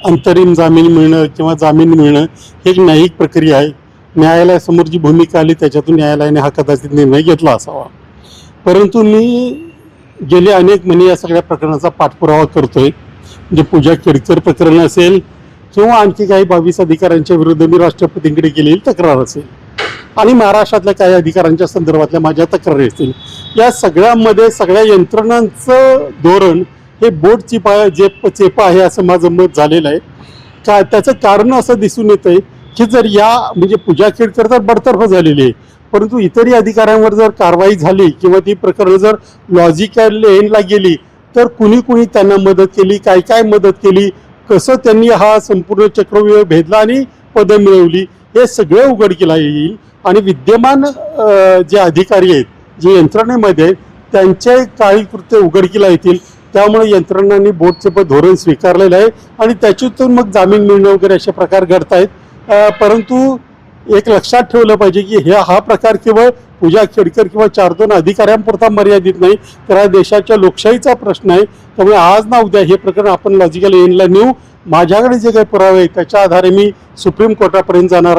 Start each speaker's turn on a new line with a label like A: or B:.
A: अंतरिम जामीन मिळणं किंवा जामीन मिळणं ही एक न्यायिक प्रक्रिया आहे. न्यायालयासमोर जी भूमिका आली त्याच्यातून न्यायालयाने हा कदाचित निर्णय घेतला असावा. परंतु मी गेले अनेक महिने या सगळ्या प्रकरणाचा पाठपुरावा करतोय. म्हणजे पूजा केडकर प्रकरण असेल किंवा आणखी काही 22 अधिकाऱ्यांच्या विरुद्ध मी राष्ट्रपतींकडे केलेली तक्रार असेल आणि महाराष्ट्रातल्या काही अधिकाऱ्यांच्या संदर्भातल्या माझ्या तक्रारी असतील, या सगळ्यामध्ये सगळ्या यंत्रणांचं धोरण हे बोट चेपा आहे असं माझं मत झालेलं आहे. त्याचं कारण असं दिसून येतंय की जर या म्हणजे पूजा केडकर तर बडतर्फ झालेली आहे, परंतु इतरही अधिकाऱ्यांवर जर कारवाई झाली किंवा ती प्रकरणं जर लॉजिकल एंडला गेली तर कुणी त्यांना मदत केली, काय मदत केली, कसं त्यांनी हा संपूर्ण चक्रव्यूह भेदला आणि पदं मिळवली, हे सगळं उघडकीला येईल. आणि विद्यमान जे अधिकारी आहेत जे यंत्रणेमध्ये त्यांचे काही कृत्य उघडकीला येतील. त्यामुळे यंत्रणांनी बोटचे धोरण स्वीकारलेलं आहे आणि त्याच्यातून मग जामीन मिळणं वगैरे असे प्रकार घडतायत. परंतु एक लक्षात ठेवलं पाहिजे की हा प्रकार केवळ पूजा केडकर किंवा 4-2 अधिकाऱ्यांपुरता मर्यादित नाही, तर हा देशाच्या लोकशाहीचा प्रश्न आहे. त्यामुळे आज ना उद्या हे प्रकरण आपण लॉजिकल एंडला नेऊ. माझ्याकडे जे काही पुरावे आहेत त्याच्या आधारे मी सुप्रीम कोर्टापर्यंत जाणार आहे.